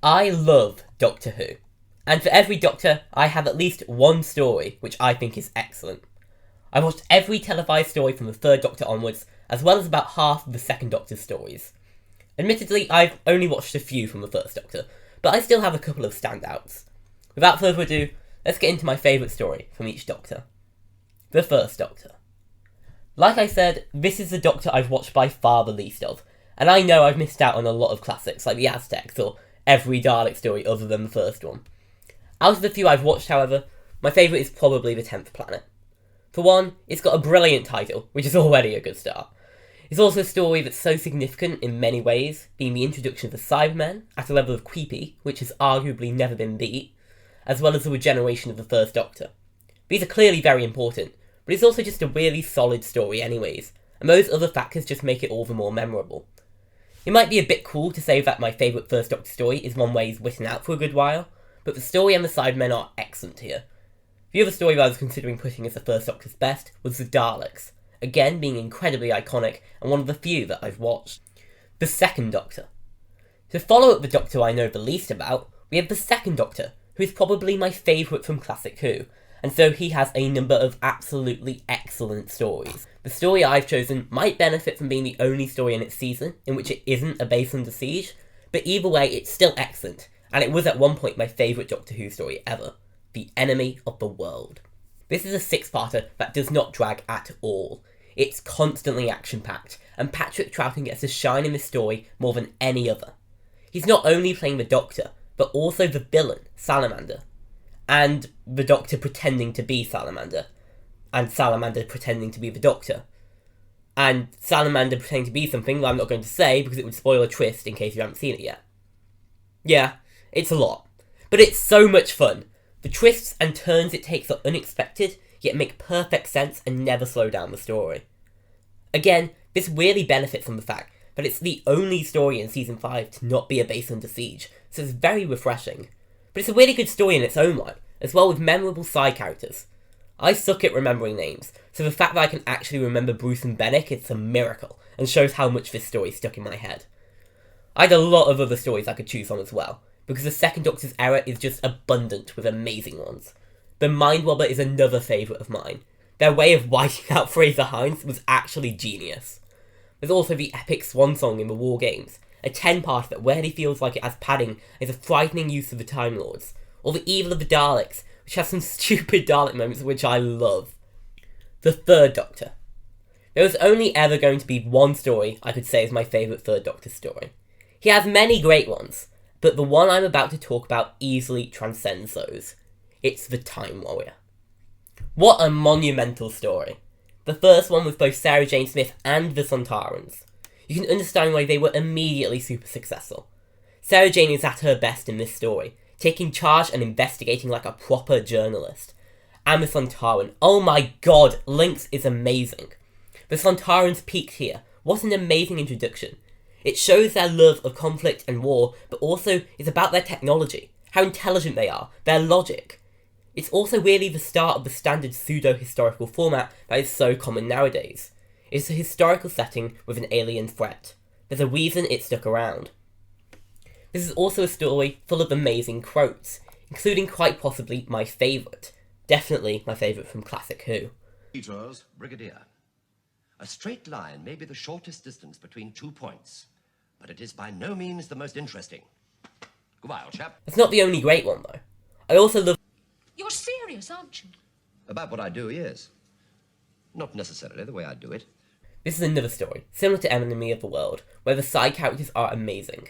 I love Doctor Who, and for every Doctor, I have at least one story which I think is excellent. I've watched every televised story from the Third Doctor onwards, as well as about half of the Second Doctor's stories. Admittedly, I've only watched a few from the First Doctor, but I still have a couple of standouts. Without further ado, let's get into my favourite story from each Doctor. The First Doctor. Like I said, this is the Doctor I've watched by far the least of, and I know I've missed out on a lot of classics like the Aztecs or every Dalek story other than the first one. Out of the few I've watched, however, my favourite is probably the 10th Planet. For one, it's got a brilliant title, which is already a good start. It's also a story that's so significant in many ways, being the introduction of the Cybermen at a level of creepy, which has arguably never been beat, as well as the regeneration of the First Doctor. These are clearly very important, but it's also just a really solid story anyways, and those other factors just make it all the more memorable. It might be a bit cool to say that my favourite First Doctor story is one where he's written out for a good while, but the story and the Cybermen are excellent here. The other story that I was considering putting as the First Doctor's best was the Daleks, again being incredibly iconic and one of the few that I've watched. The Second Doctor. To follow up the Doctor I know the least about, we have the Second Doctor, who is probably my favourite from Classic Who, and so he has a number of absolutely excellent stories. The story I've chosen might benefit from being the only story in its season in which it isn't a base under siege, but either way it's still excellent, and it was at one point my favourite Doctor Who story ever. The Enemy of the World. This is a six-parter that does not drag at all. It's constantly action-packed, and Patrick Troughton gets to shine in this story more than any other. He's not only playing the Doctor, but also the villain, Salamander, and the Doctor pretending to be Salamander, and Salamander pretending to be the Doctor, and Salamander pretending to be something that I'm not going to say because it would spoil a twist in case you haven't seen it yet. Yeah, it's a lot, but it's so much fun. The twists and turns it takes are unexpected, yet make perfect sense and never slow down the story. Again, this really benefits from the fact that it's the only story in Season 5 to not be a base under siege, so it's very refreshing. But it's a really good story in its own right, as well with memorable side characters. I suck at remembering names, so the fact that I can actually remember Bruce and Bennick is a miracle, and shows how much this story stuck in my head. I had a lot of other stories I could choose from as well, because the Second Doctor's era is just abundant with amazing ones. The Mind Wobber is another favourite of mine. Their way of whiting out Fraser Hines was actually genius. There's also the epic swan song in the War Games, a 10-part that rarely feels like it has padding and is a frightening use of the Time Lords, or the Evil of the Daleks, which has some stupid Dalek moments which I love. The Third Doctor. There was only ever going to be one story I could say is my favourite Third Doctor story. He has many great ones, but the one I'm about to talk about easily transcends those. It's The Time Warrior. What a monumental story. The first one with both Sarah Jane Smith and the Sontarans. You can understand why they were immediately super successful. Sarah Jane is at her best in this story, taking charge and investigating like a proper journalist. And the Sontaran, oh my god, Lynx is amazing. The Sontarans peaked here. What an amazing introduction. It shows their love of conflict and war, but also is about their technology, how intelligent they are, their logic. It's also really the start of the standard pseudo-historical format that is so common nowadays. It's a historical setting with an alien threat. There's a reason it stuck around. This is also a story full of amazing quotes, including quite possibly my favourite. Definitely my favourite from Classic Who. Peters, Brigadier. A straight line may be the shortest distance between 2 points, but it is by no means the most interesting. Goodbye, old chap. It's not the only great one, though. I also love... You're serious, aren't you? About what I do, yes. Not necessarily the way I do it. This is another story, similar to Enemy of the World, where the side characters are amazing.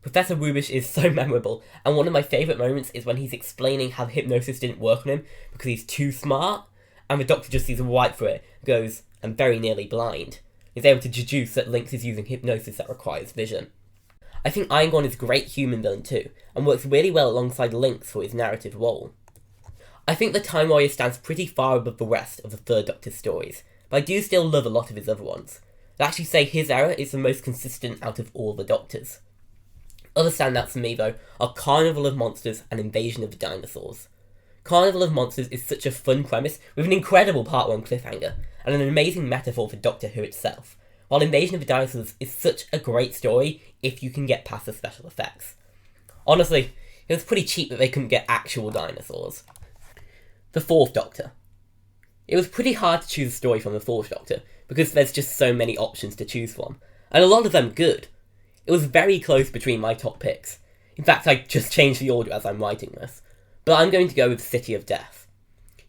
Professor Rubish is so memorable, and one of my favourite moments is when he's explaining how hypnosis didn't work on him because he's too smart, and the Doctor just sees right through it and goes, "I'm very nearly blind." He's able to deduce that Lynx is using hypnosis that requires vision. I think Iron is a great human villain too, and works really well alongside Lynx for his narrative role. I think the Time Warrior stands pretty far above the rest of the Third Doctor's stories, but I do still love a lot of his other ones. I'd actually say his era is the most consistent out of all the Doctors. Other standouts for me though are Carnival of Monsters and Invasion of the Dinosaurs. Carnival of Monsters is such a fun premise with an incredible Part 1 cliffhanger, and an amazing metaphor for Doctor Who itself, while Invasion of the Dinosaurs is such a great story if you can get past the special effects. Honestly, it was pretty cheap that they couldn't get actual dinosaurs. The Fourth Doctor. It was pretty hard to choose a story from the Fourth Doctor, because there's just so many options to choose from, and a lot of them good. It was very close between my top picks. In fact, I just changed the order as I'm writing this, but I'm going to go with City of Death.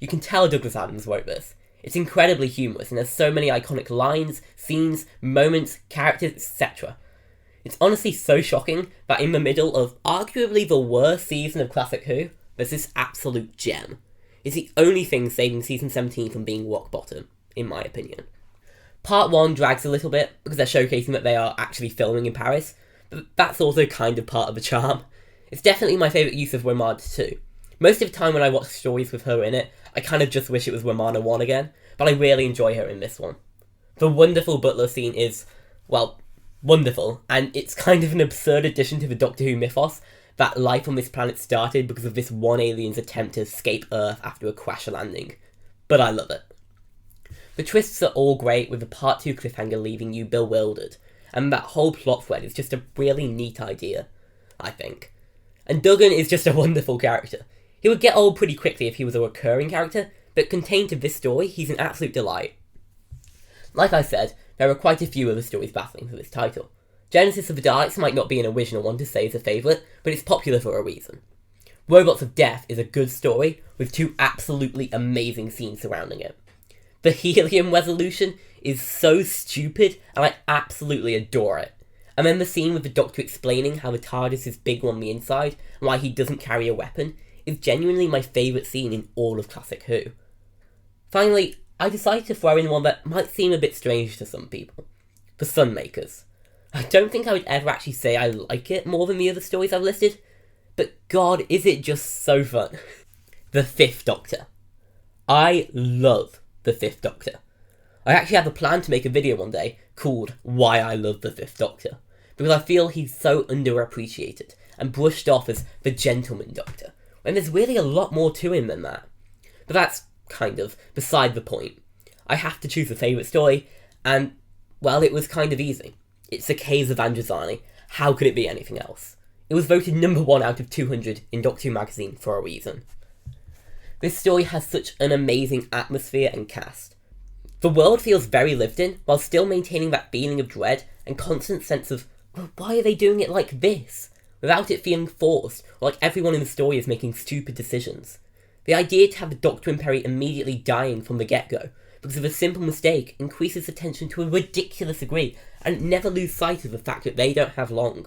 You can tell Douglas Adams wrote this. It's incredibly humorous, and there's so many iconic lines, scenes, moments, characters, etc. It's honestly so shocking that in the middle of arguably the worst season of Classic Who, there's this absolute gem. It's the only thing saving season 17 from being rock bottom, in my opinion. Part 1 drags a little bit, because they're showcasing that they are actually filming in Paris, but that's also kind of part of the charm. It's definitely my favourite use of Romana too. Most of the time when I watch stories with her in it, I kind of just wish it was Romana 1 again, but I really enjoy her in this one. The wonderful butler scene is, well, wonderful, and it's kind of an absurd addition to the Doctor Who mythos that life on this planet started because of this one alien's attempt to escape Earth after a crash landing. But I love it. The twists are all great, with the Part 2 cliffhanger leaving you bewildered, and that whole plot thread is just a really neat idea, I think. And Duggan is just a wonderful character. He would get old pretty quickly if he was a recurring character, but contained to this story, he's an absolute delight. Like I said, there are quite a few other stories battling for this title. Genesis of the Daleks might not be an original one to say is a favourite, but it's popular for a reason. Robots of Death is a good story, with 2 absolutely amazing scenes surrounding it. The helium resolution is so stupid, and I absolutely adore it. And then the scene with the Doctor explaining how the TARDIS is big on the inside, and why he doesn't carry a weapon, is genuinely my favourite scene in all of Classic Who. Finally, I decided to throw in one that might seem a bit strange to some people. The Sunmakers. I don't think I would ever actually say I like it more than the other stories I've listed, but god, is it just so fun. The Fifth Doctor. I love the Fifth Doctor. I actually have a plan to make a video one day called Why I Love the Fifth Doctor, because I feel he's so underappreciated and brushed off as the Gentleman Doctor, when there's really a lot more to him than that. But that's kind of beside the point. I have to choose a favourite story, and, well, it was kind of easy. It's The Caves of Androzani. How could it be anything else? It was voted number 1 out of 200 in Doctor Who magazine for a reason. This story has such an amazing atmosphere and cast. The world feels very lived in, while still maintaining that feeling of dread and constant sense of, well, why are they doing it like this? Without it feeling forced, or like everyone in the story is making stupid decisions. The idea to have the Doctor and Peri immediately dying from the get-go, because of a simple mistake, increases the tension to a ridiculous degree, and never lose sight of the fact that they don't have long.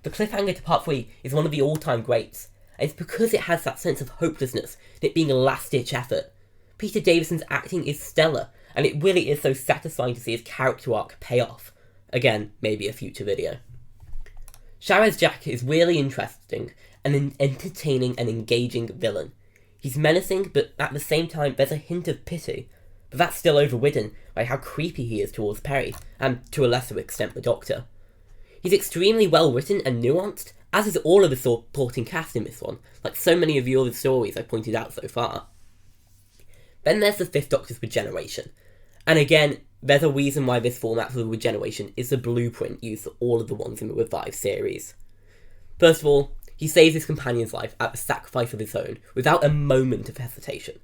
The cliffhanger to Part 3 is one of the all-time greats, and it's because it has that sense of hopelessness, it being a last-ditch effort. Peter Davison's acting is stellar, and it really is so satisfying to see his character arc pay off. Again, maybe a future video. Sharaz Jack is really interesting, and an entertaining and engaging villain. He's menacing, but at the same time there's a hint of pity, but that's still overridden by how creepy he is towards Peri, and to a lesser extent the Doctor. He's extremely well written and nuanced, as is all of the supporting cast in this one, like so many of the other stories I've pointed out so far. Then there's the Fifth Doctor's regeneration, and again, there's a reason why this format for the regeneration is the blueprint used for all of the ones in the Revive series. First of all, he saves his companion's life at the sacrifice of his own, without a moment of hesitation.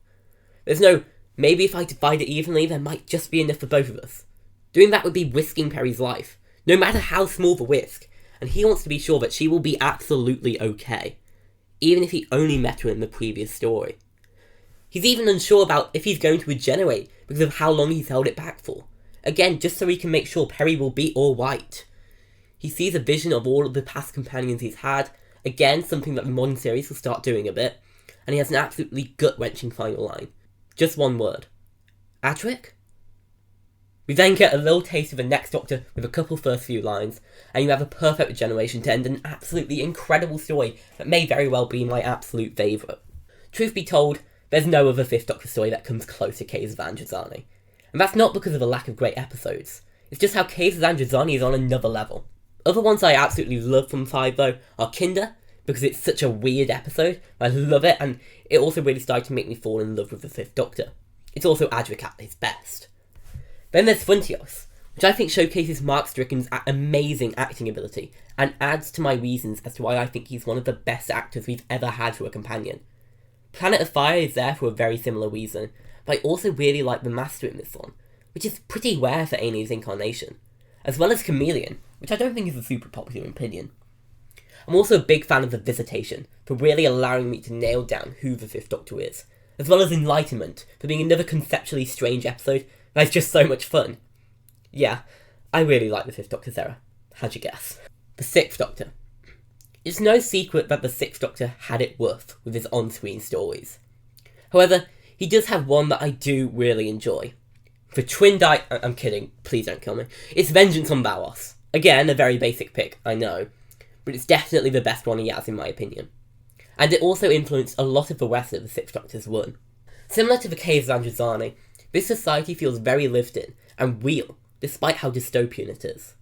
There's no, maybe if I divide it evenly, there might just be enough for both of us. Doing that would be risking Peri's life, no matter how small the risk, and he wants to be sure that she will be absolutely okay, even if he only met her in the previous story. He's even unsure about if he's going to regenerate because of how long he's held it back for, again just so he can make sure Peri will be alright. He sees a vision of all of the past companions he's had, again something that the modern series will start doing a bit, and he has an absolutely gut-wrenching final line. Just one word. Adric? We then get a little taste of the next Doctor with a couple first few lines, and you have a perfect regeneration to end an absolutely incredible story that may very well be my absolute favourite. Truth be told, there's no other Fifth Doctor story that comes close to Caves of Androzani, and that's not because of a lack of great episodes, it's just how Caves of Androzani is on another level. Other ones I absolutely love from 5 though are Kinder, because it's such a weird episode, I love it, and it also really started to make me fall in love with the Fifth Doctor. It's also Adric at his best. Then there's Frontios, which I think showcases Mark Stricken's amazing acting ability and adds to my reasons as to why I think he's one of the best actors we've ever had for a companion. Planet of Fire is there for a very similar reason, but I also really like the Master in this one, which is pretty rare for Amy's incarnation, as well as Chameleon, which I don't think is a super popular opinion. I'm also a big fan of The Visitation, for really allowing me to nail down who the Fifth Doctor is, as well as Enlightenment, for being another conceptually strange episode that's just so much fun. Yeah, I really like the Fifth Doctor's era. How'd you guess? The Sixth Doctor. It's no secret that the Sixth Doctor had it rough with his on-screen stories. However, he does have one that I do really enjoy. For I'm kidding, please don't kill me. It's Vengeance on Varos. Again, a very basic pick, I know, but it's definitely the best one he has in my opinion. And it also influenced a lot of the rest of the Sixth Doctor's run. Similar to the Caves of Androzani, this society feels very lived in and real, despite how dystopian it is.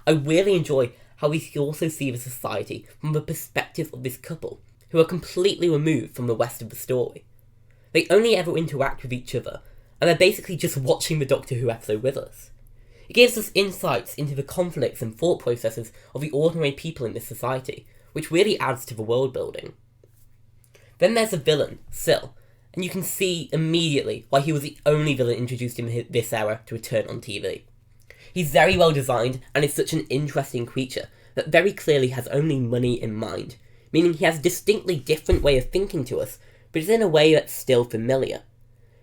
I really enjoy how we also see the society from the perspective of this couple, who are completely removed from the rest of the story. They only ever interact with each other, and they're basically just watching the Doctor Who episode with us. It gives us insights into the conflicts and thought processes of the ordinary people in this society, which really adds to the world building. Then there's the villain, Syl, and you can see immediately why he was the only villain introduced in this era to return on TV. He's very well designed and is such an interesting creature that very clearly has only money in mind, meaning he has a distinctly different way of thinking to us, but it's in a way that's still familiar.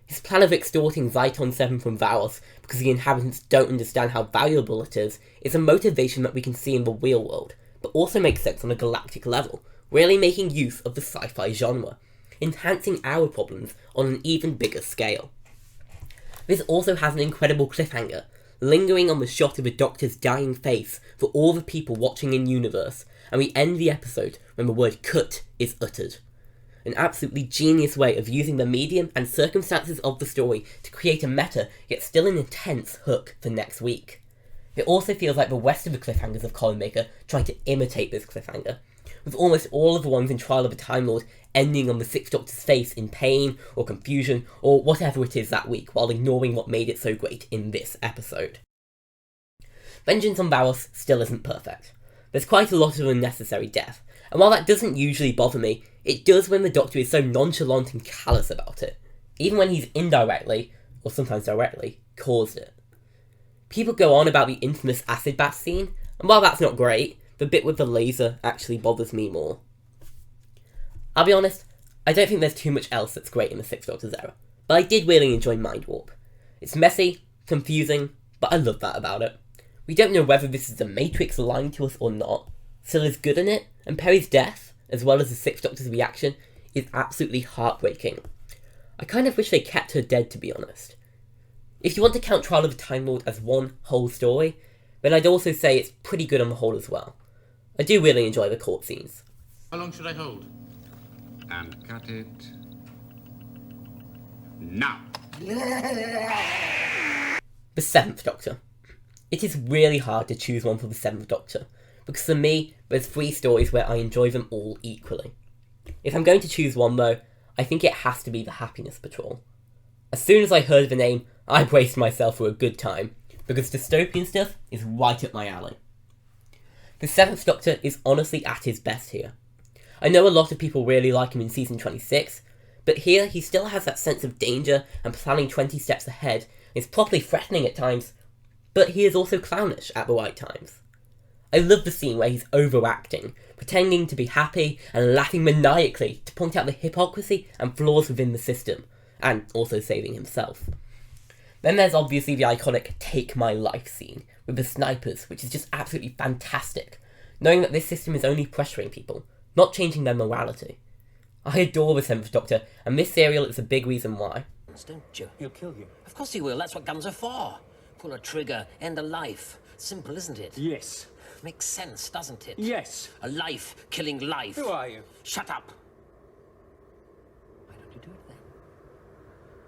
His plan of extorting Zyton 7 from Varos because the inhabitants don't understand how valuable it is a motivation that we can see in the real world, but also makes sense on a galactic level, really making use of the sci-fi genre, enhancing our problems on an even bigger scale. This also has an incredible cliffhanger, lingering on the shot of the Doctor's dying face for all the people watching in universe, and we end the episode when the word cut is uttered. An absolutely genius way of using the medium and circumstances of the story to create a meta, yet still an intense hook for next week. It also feels like the rest of the cliffhangers of Colin Baker trying to imitate this cliffhanger, with almost all of the ones in Trial of the Time Lord ending on the Sixth Doctor's face in pain or confusion or whatever it is that week, while ignoring what made it so great in this episode. Vengeance on Varos still isn't perfect. There's quite a lot of unnecessary death, and while that doesn't usually bother me, it does when the Doctor is so nonchalant and callous about it, even when he's indirectly, or sometimes directly, caused it. People go on about the infamous acid bath scene, and while that's not great, the bit with the laser actually bothers me more. I'll be honest, I don't think there's too much else that's great in the Sixth Doctor's era, but I did really enjoy Mind Warp. It's messy, confusing, but I love that about it. We don't know whether this is the Matrix lying to us or not. Syl is good in it, and Peri's death, as well as the Sixth Doctor's reaction, is absolutely heartbreaking. I kind of wish they kept her dead, to be honest. If you want to count Trial of the Time Lord as one whole story, then I'd also say it's pretty good on the whole as well. I do really enjoy the court scenes. How long should I hold? And cut it now. The Seventh Doctor. It is really hard to choose one for the Seventh Doctor, because for me, there's 3 stories where I enjoy them all equally. If I'm going to choose one though, I think it has to be the Happiness Patrol. As soon as I heard the name, I braced myself for a good time, because dystopian stuff is right up my alley. The Seventh Doctor is honestly at his best here. I know a lot of people really like him in season 26, but here he still has that sense of danger and planning 20 steps ahead, and is properly threatening at times, but he is also clownish at the right times. I love the scene where he's overacting, pretending to be happy and laughing maniacally to point out the hypocrisy and flaws within the system, and also saving himself. Then there's obviously the iconic Take My Life scene, with the snipers, which is just absolutely fantastic, knowing that this system is only pressuring people, not changing their morality. I adore the Seventh Doctor, and this serial is a big reason why. Don't you? He'll kill you. Of course he will, that's what guns are for. Pull a trigger, end a life. Simple, isn't it? Yes. Makes sense, doesn't it? Yes. A life killing life. Who are you? Shut up. Why don't you do it then?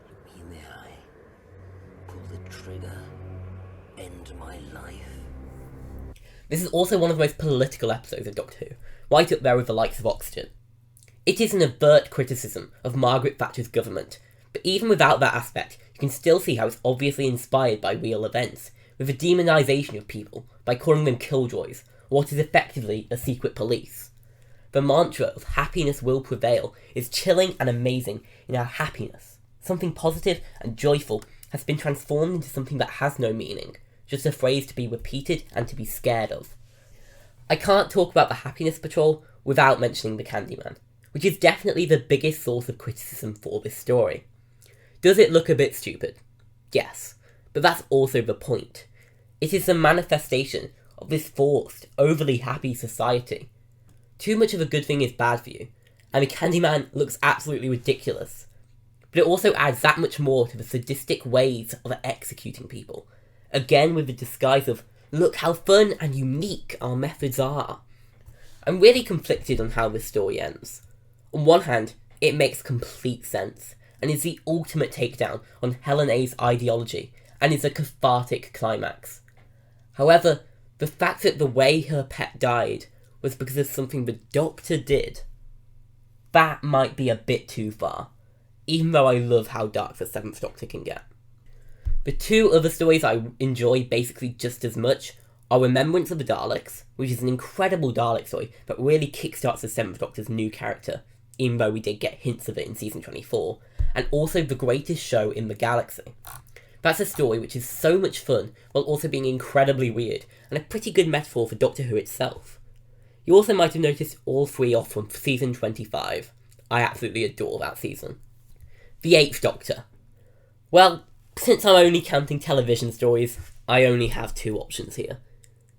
Look me in the eye. Pull the trigger. End my life. This is also one of the most political episodes of Doctor Who, right up there with the likes of Oxygen. It is an overt criticism of Margaret Thatcher's government, but even without that aspect, you can still see how it's obviously inspired by real events, with a demonisation of people by calling them killjoys, or what is effectively a secret police. The mantra of happiness will prevail is chilling and amazing in how happiness, something positive and joyful, has been transformed into something that has no meaning, just a phrase to be repeated and to be scared of. I can't talk about the Happiness Patrol without mentioning the Candyman, which is definitely the biggest source of criticism for this story. Does it look a bit stupid? Yes, but that's also the point. It is the manifestation of this forced, overly happy society. Too much of a good thing is bad for you, and the Candyman looks absolutely ridiculous. But it also adds that much more to the sadistic ways of executing people, again with the disguise of, look how fun and unique our methods are. I'm really conflicted on how this story ends. On one hand, it makes complete sense, and is the ultimate takedown on Helen A's ideology, and is a cathartic climax. However, the fact that the way her pet died was because of something the Doctor did, that might be a bit too far, even though I love how dark the Seventh Doctor can get. The two other stories I enjoy basically just as much are Remembrance of the Daleks, which is an incredible Dalek story that really kickstarts the Seventh Doctor's new character, even though we did get hints of it in season 24, and also The Greatest Show in the Galaxy. That's a story which is so much fun, while also being incredibly weird, and a pretty good metaphor for Doctor Who itself. You also might have noticed all three off from season 25. I absolutely adore that season. The Eighth Doctor. Well, since I'm only counting television stories, I only have two options here.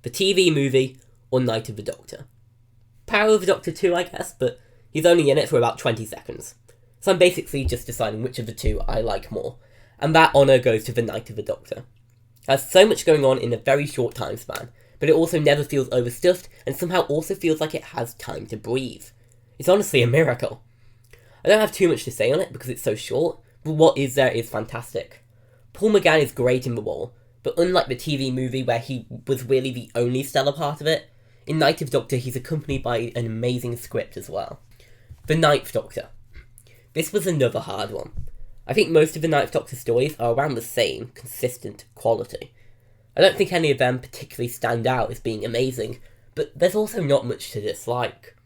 The TV movie, or Night of the Doctor. Power of the Doctor 2, I guess, but he's only in it for about 20 seconds. So I'm basically just deciding which of the two I like more, and that honour goes to the Night of the Doctor. It has so much going on in a very short time span, but it also never feels overstuffed, and somehow also feels like it has time to breathe. It's honestly a miracle. I don't have too much to say on it because it's so short, but what is there is fantastic. Paul McGann is great in the role, but unlike the TV movie where he was really the only stellar part of it, in Night of Doctor he's accompanied by an amazing script as well. The Ninth Doctor. This was another hard one. I think most of the Ninth Doctor stories are around the same, consistent quality. I don't think any of them particularly stand out as being amazing, but there's also not much to dislike.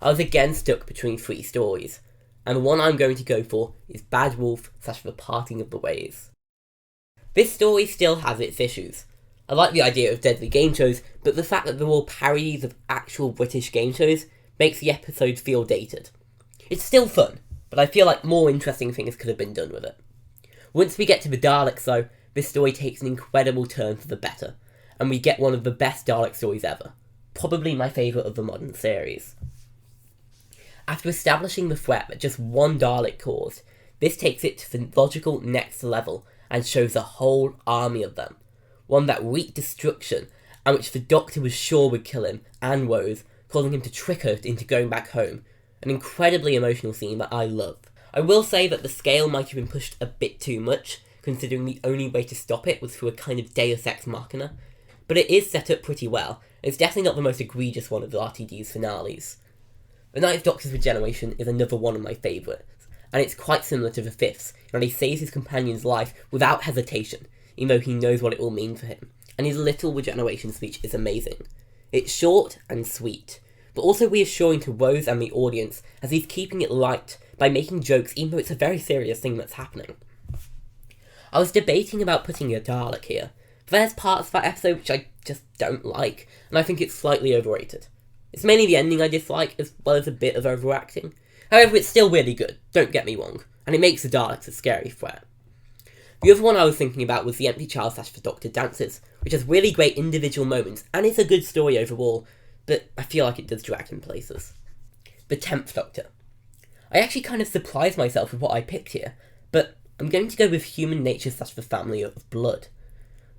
I was again stuck between three stories, and the one I'm going to go for is Bad Wolf / The Parting of the Ways. This story still has its issues. I like the idea of deadly game shows, but the fact that they're all parodies of actual British game shows makes the episodes feel dated. It's still fun, but I feel like more interesting things could have been done with it. Once we get to the Daleks though, this story takes an incredible turn for the better, and we get one of the best Dalek stories ever. Probably my favourite of the modern series. After establishing the threat that just one Dalek caused, this takes it to the logical next level and shows a whole army of them. One that wreaked destruction, and which the Doctor was sure would kill him and Rose, causing him to trick her into going back home. An incredibly emotional scene that I love. I will say that the scale might have been pushed a bit too much, considering the only way to stop it was through a kind of Deus Ex Machina, but it is set up pretty well, and it's definitely not the most egregious one of the RTD's finales. The Ninth Doctor's regeneration is another one of my favourites, and it's quite similar to the Fifth's, in that he saves his companion's life without hesitation, even though he knows what it will mean for him, and his little regeneration speech is amazing. It's short and sweet, but also reassuring to Rose and the audience as he's keeping it light by making jokes even though it's a very serious thing that's happening. I was debating about putting a Dalek here, but there's parts of that episode which I just don't like, and I think it's slightly overrated. It's mainly the ending I dislike, as well as a bit of overacting. However, it's still really good, don't get me wrong, and it makes the Daleks a scary threat. The other one I was thinking about was the Empty Child / The Doctor Dances, which has really great individual moments, and it's a good story overall, but I feel like it does drag in places. The 10th Doctor. I actually kind of surprised myself with what I picked here, but I'm going to go with Human Nature / The Family of Blood.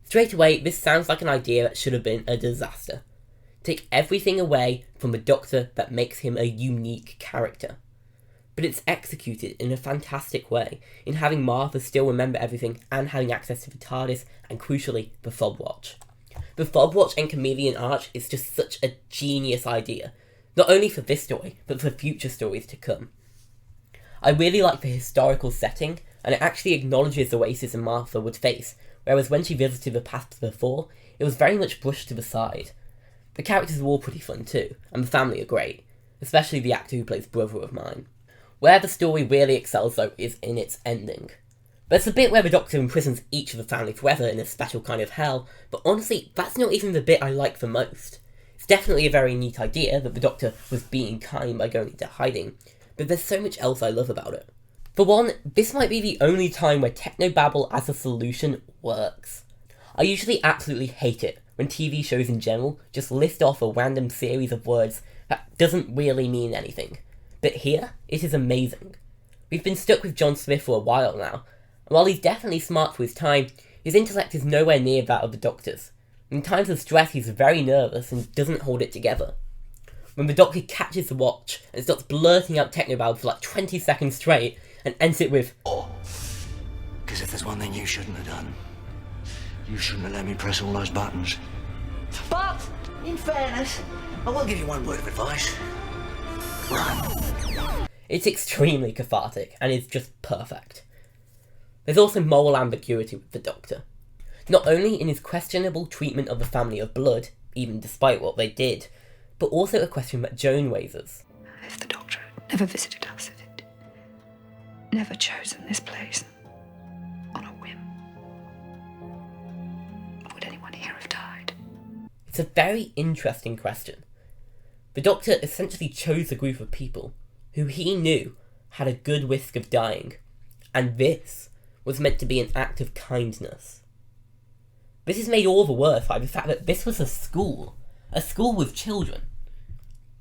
Straight away, this sounds like an idea that should have been a disaster. Take everything away from the Doctor that makes him a unique character. But it's executed in a fantastic way, in having Martha still remember everything and having access to the TARDIS, and crucially, the Fob Watch. The Fob Watch and Chameleon Arch is just such a genius idea, not only for this story, but for future stories to come. I really like the historical setting, and it actually acknowledges the racism Martha would face whereas when she visited the past before, it was very much brushed to the side. The characters are all pretty fun too, and the family are great, especially the actor who plays Brother of Mine. Where the story really excels though is in its ending. There's a bit where the Doctor imprisons each of the family forever in a special kind of hell, but honestly, that's not even the bit I like the most. It's definitely a very neat idea that the Doctor was being kind by going into hiding, but there's so much else I love about it. For one, this might be the only time where technobabble as a solution works. I usually absolutely hate it when TV shows in general just list off a random series of words that doesn't really mean anything. But here, it is amazing. We've been stuck with John Smith for a while now, and while he's definitely smart for his time, his intellect is nowhere near that of the Doctor's. In times of stress, he's very nervous and doesn't hold it together. When the Doctor catches the watch and starts blurting out technobabble for like 20 seconds straight, and ends it with, Because if there's one thing you shouldn't have done, you shouldn't have let me press all those buttons. But, in fairness, I will give you one word of advice. Run. It's extremely cathartic, and is just perfect. There's also moral ambiguity with the Doctor. Not only in his questionable treatment of the family of blood, even despite what they did, but also a question that Joan raises. If the Doctor had never visited us, if he'd never chosen this place on a whim, would anyone here have died? It's a very interesting question. The Doctor essentially chose a group of people who he knew had a good risk of dying, and this was meant to be an act of kindness. This is made all the worse by the fact that this was a school with children.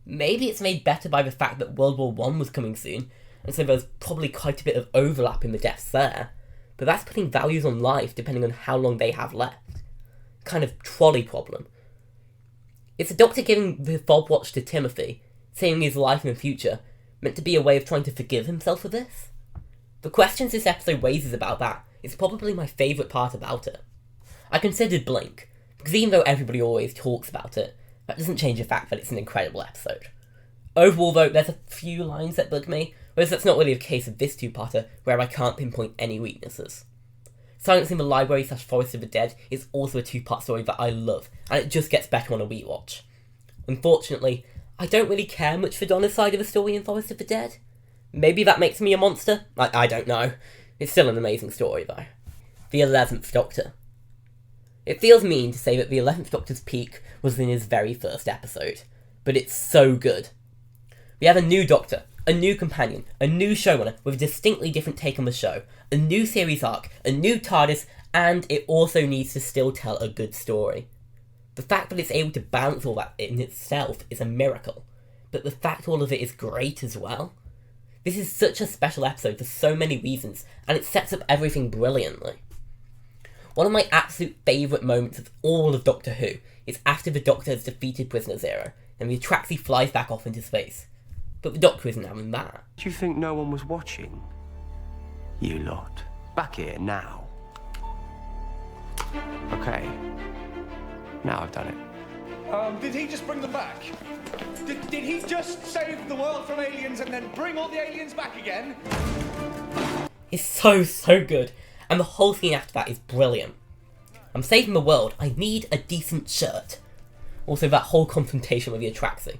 Maybe it's made better by the fact that World War I was coming soon, and so there's probably quite a bit of overlap in the deaths there, but that's putting values on life depending on how long they have left. Kind of trolley problem. Is the Doctor giving the fob watch to Timothy, saving his life in the future, meant to be a way of trying to forgive himself for this? The questions this episode raises about that is probably my favourite part about it. I considered Blink, because even though everybody always talks about it, that doesn't change the fact that it's an incredible episode. Overall though, there's a few lines that bug me, whereas that's not really the case of this two-parter, where I can't pinpoint any weaknesses. Silence in the Library / Forest of the Dead is also a two-part story that I love, and it just gets better on a rewatch. Unfortunately, I don't really care much for Donna's side of the story in Forest of the Dead. Maybe that makes me a monster? I don't know. It's still an amazing story though. The 11th Doctor. It feels mean to say that the 11th Doctor's peak was in his very first episode, but it's so good. We have a new Doctor, a new companion, a new showrunner with a distinctly different take on the show, a new series arc, a new TARDIS, and it also needs to still tell a good story. The fact that it's able to balance all that in itself is a miracle, but the fact all of it is great as well. This is such a special episode for so many reasons, and it sets up everything brilliantly. One of my absolute favourite moments of all of Doctor Who is after the Doctor has defeated Prisoner Zero, and the Atraxi flies back off into space. But the Doctor isn't having that. Do you think no one was watching? You lot. Back here, now. Okay. Now I've done it. Did he just bring them back? Did he just save the world from aliens and then bring all the aliens back again? It's so good, and the whole scene after that is brilliant. I'm saving the world, I need a decent shirt. Also that whole confrontation with the Atraxi.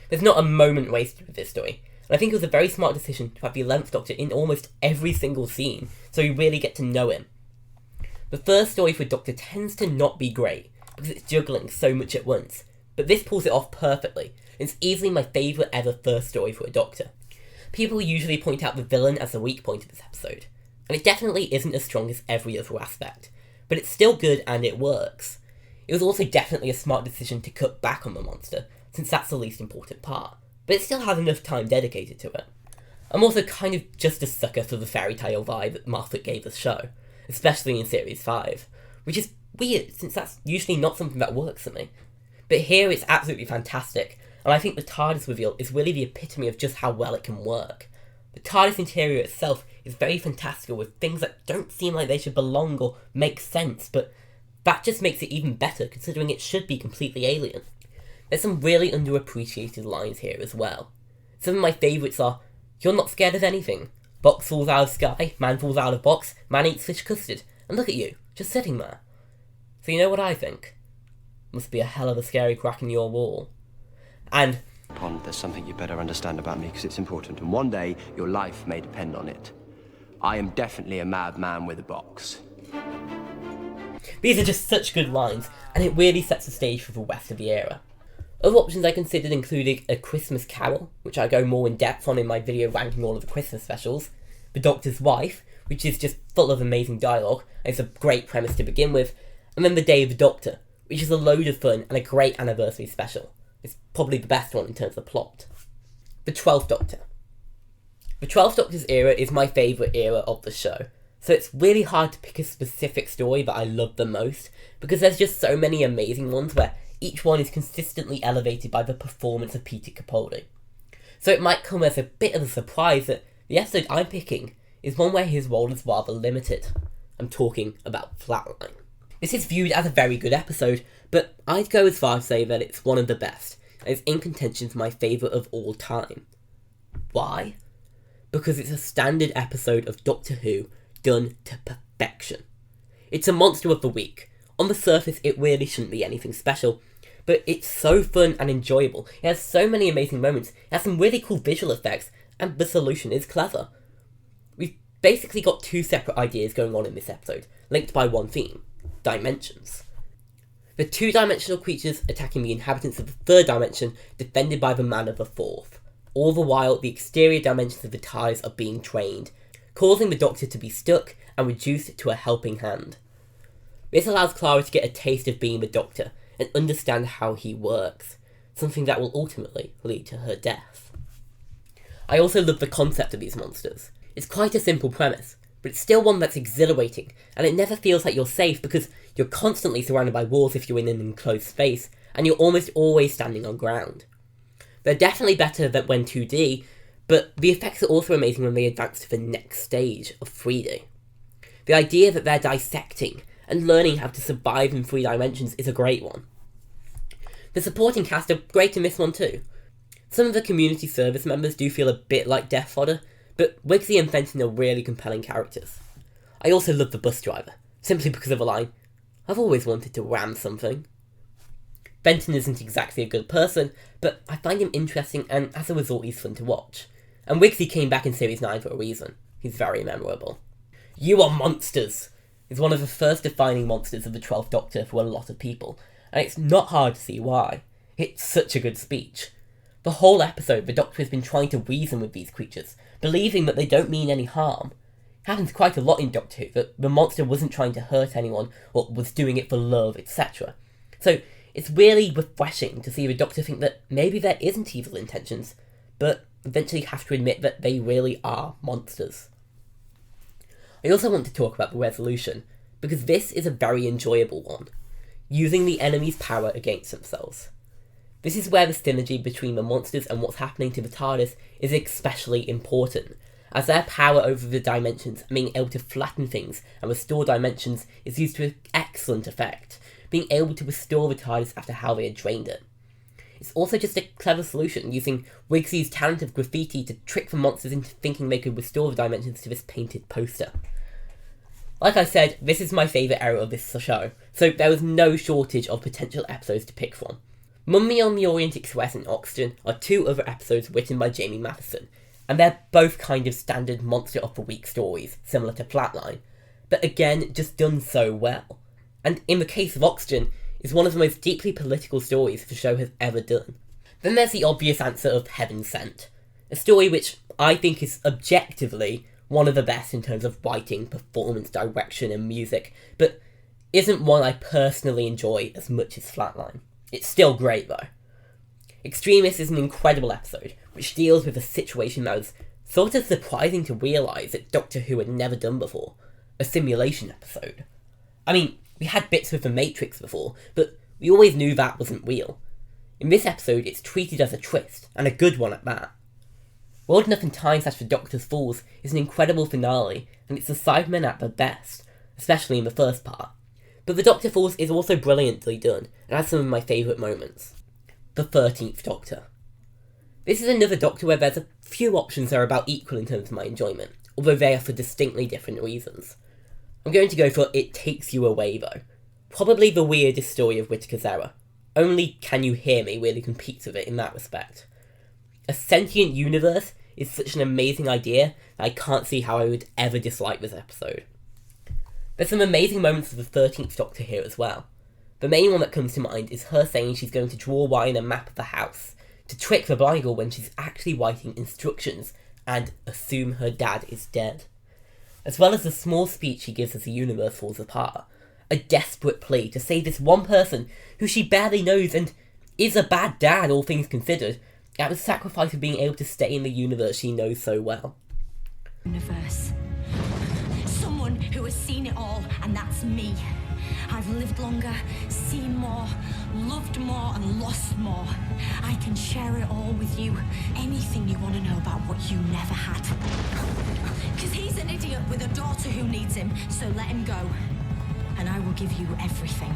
There's not a moment wasted with this story, and I think it was a very smart decision to have the 11th Doctor in almost every single scene, so we really get to know him. The first story for Doctor tends to not be great, because it's juggling so much at once, but this pulls it off perfectly. It's easily my favourite ever first story for a Doctor. People usually point out the villain as the weak point of this episode, and it definitely isn't as strong as every other aspect, but it's still good and it works. It was also definitely a smart decision to cut back on the monster, since that's the least important part, but it still has enough time dedicated to it. I'm also kind of just a sucker for the fairy tale vibe that Moffat gave the show, especially in Series 5, which is weird since that's usually not something that works for me. But here it's absolutely fantastic, and I think the TARDIS reveal is really the epitome of just how well it can work. The TARDIS interior itself is very fantastical with things that don't seem like they should belong or make sense, but that just makes it even better considering it should be completely alien. There's some really underappreciated lines here as well. Some of my favourites are, "You're not scared of anything. Box falls out of sky, man falls out of box, man eats fish custard. And look at you, just sitting there. So you know what I think? Must be a hell of a scary crack in your wall. And Pond, there's something you better understand about me because it's important, and one day your life may depend on it. I am definitely a madman with a box. these are just such good lines, and it really sets the stage for the rest of the era. Other options I considered included A Christmas Carol, which I go more in depth on in my video ranking all of the Christmas specials, The Doctor's Wife, which is just full of amazing dialogue, and it's a great premise to begin with, and then The Day of the Doctor, which is a load of fun and a great anniversary special. It's probably the best one in terms of plot. The 12th Doctor. The 12th Doctor's era is my favourite era of the show, so it's really hard to pick a specific story that I love the most, because there's just so many amazing ones where each one is consistently elevated by the performance of Peter Capaldi. So it might come as a bit of a surprise that the episode I'm picking is one where his role is rather limited. I'm talking about Flatline. This is viewed as a very good episode, but I'd go as far as to say that it's one of the best, and it's in contention for my favourite of all time. Why? Because it's a standard episode of Doctor Who done to perfection. It's a monster of the week. On the surface, it really shouldn't be anything special, but it's so fun and enjoyable. It has so many amazing moments, it has some really cool visual effects, and the solution is clever. We've basically got two separate ideas going on in this episode, linked by one theme: dimensions. The two-dimensional creatures attacking the inhabitants of the third dimension, defended by the man of the fourth. All the while, the exterior dimensions of the TARDIS are being drained, causing the Doctor to be stuck and reduced to a helping hand. This allows Clara to get a taste of being the Doctor and understand how he works, something that will ultimately lead to her death. I also love the concept of these monsters. It's quite a simple premise, but it's still one that's exhilarating, and it never feels like you're safe because you're constantly surrounded by walls if you're in an enclosed space, and you're almost always standing on ground. They're definitely better than when 2D, but the effects are also amazing when they advance to the next stage of 3D. The idea that they're dissecting and learning how to survive in 3 dimensions is a great one. The supporting cast are great in this one too. Some of the community service members do feel a bit like death fodder, but Wigsy and Fenton are really compelling characters. I also love the bus driver, simply because of the line, "I've always wanted to ram something." Fenton isn't exactly a good person, but I find him interesting, and as a result he's fun to watch. And Wigsy came back in Series 9 for a reason. He's very memorable. "You are monsters!" is one of the first defining monsters of the 12th Doctor for a lot of people, and it's not hard to see why. It's such a good speech. The whole episode, the Doctor has been trying to reason with these creatures, believing that they don't mean any harm. It happens quite a lot in Doctor Who, that the monster wasn't trying to hurt anyone, or was doing it for love, etc. So it's really refreshing to see the Doctor think that maybe there isn't evil intentions, but eventually have to admit that they really are monsters. I also want to talk about the resolution, because this is a very enjoyable one, using the enemy's power against themselves. This is where the synergy between the monsters and what's happening to the TARDIS is especially important, as their power over the dimensions and being able to flatten things and restore dimensions is used to excellent effect, being able to restore the TARDIS after how they had drained it. It's also just a clever solution, using Wigsy's talent of graffiti to trick the monsters into thinking they could restore the dimensions to this painted poster. Like I said, this is my favourite era of this show, so there was no shortage of potential episodes to pick from. Mummy on the Orient Express and Oxygen are two other episodes written by Jamie Matheson, and they're both kind of standard monster of the week stories, similar to Flatline, but again, just done so well. And in the case of Oxygen, it's one of the most deeply political stories the show has ever done. Then there's the obvious answer of Heaven Sent, a story which I think is objectively one of the best in terms of writing, performance, direction and music, but isn't one I personally enjoy as much as Flatline. It's still great though. Extremis is an incredible episode, which deals with a situation that was sort of surprising to realise that Doctor Who had never done before. A simulation episode. I mean, we had bits with the Matrix before, but we always knew that wasn't real. In this episode, it's treated as a twist, and a good one at that. World Enough and Time / The Doctor's Falls is an incredible finale, and it's the Cybermen at their best, especially in the first part. But The Doctor Falls is also brilliantly done, and has some of my favourite moments. The 13th Doctor. This is another Doctor where there's a few options that are about equal in terms of my enjoyment, although they are for distinctly different reasons. I'm going to go for It Takes You Away though. Probably the weirdest story of Whittaker's era. Only Can You Hear Me really competes with it in that respect. A sentient universe is such an amazing idea that I can't see how I would ever dislike this episode. There's some amazing moments of the 13th Doctor here as well. The main one that comes to mind is her saying she's going to draw Ryan a map of the house to trick the blind girl when she's actually writing instructions and assume her dad is dead. As well as the small speech she gives as the universe falls apart. A desperate plea to save this one person who she barely knows and is a bad dad, all things considered, at the sacrifice of being able to stay in the universe she knows so well. Universe. Someone who has seen it all, and that's me. I've lived longer, seen more, loved more, and lost more. I can share it all with you. Anything you want to know about what you never had. Because he's an idiot with a daughter who needs him, so let him go. And I will give you everything.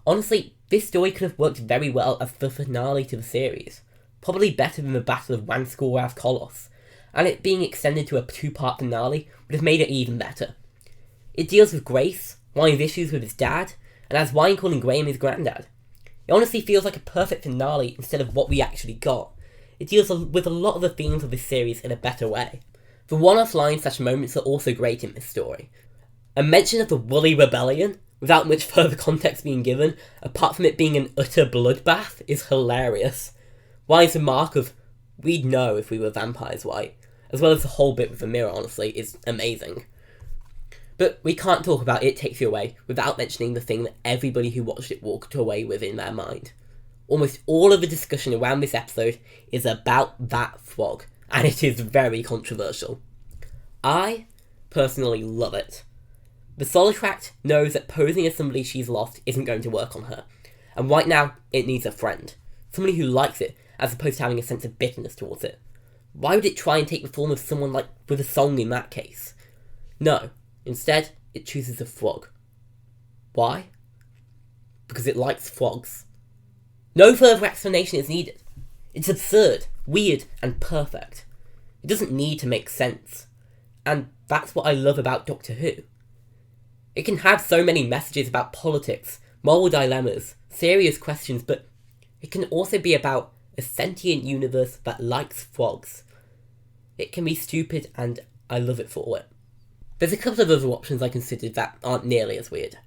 Honestly, this story could have worked very well as the finale to the series. Probably better than the Battle of Wanskorath Kolos. And it being extended to a 2-part finale would have made it even better. It deals with Grace, Ryan's issues with his dad, and has Ryan calling Graham his granddad. It honestly feels like a perfect finale instead of what we actually got. It deals with a lot of the themes of this series in a better way. The one-off lines / moments are also great in this story. A mention of the Woolly Rebellion, without much further context being given, apart from it being an utter bloodbath, is hilarious. Ryan's remark of, "We'd know if we were vampires, right?" as well as the whole bit with the mirror, honestly, is amazing. But we can't talk about It Takes You Away without mentioning the thing that everybody who watched it walked away with in their mind. Almost all of the discussion around this episode is about that frog, and it is very controversial. I personally love it. The Solitract knows that posing as somebody she's lost isn't going to work on her, and right now it needs a friend. Somebody who likes it, as opposed to having a sense of bitterness towards it. Why would it try and take the form of someone like with a song in that case? No, instead it chooses a frog. Why? Because it likes frogs. No further explanation is needed. It's absurd, weird, and perfect. It doesn't need to make sense. And that's what I love about Doctor Who. It can have so many messages about politics, moral dilemmas, serious questions, but it can also be about a sentient universe that likes frogs. It can be stupid, and I love it for it. There's a couple of other options I considered that aren't nearly as weird.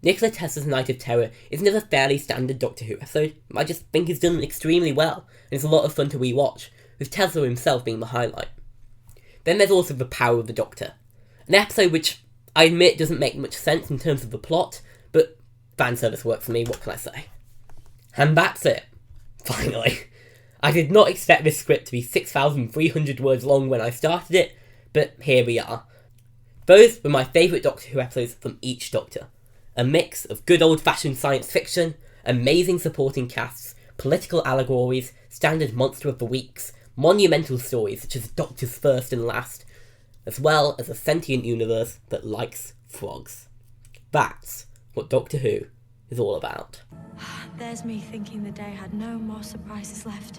Nikola Tesla's Night of Terror is another fairly standard Doctor Who episode. I just think it's done extremely well, and it's a lot of fun to rewatch, with Tesla himself being the highlight. Then there's also The Power of the Doctor, an episode which I admit doesn't make much sense in terms of the plot, but fan service works for me, what can I say? And that's it. Finally. I did not expect this script to be 6,300 words long when I started it, but here we are. Those were my favourite Doctor Who episodes from each Doctor. A mix of good old-fashioned science fiction, amazing supporting casts, political allegories, standard monster of the weeks, monumental stories such as Doctor's First and Last, as well as a sentient universe that likes frogs. That's what Doctor Who is all about. There's me thinking the day had no more surprises left.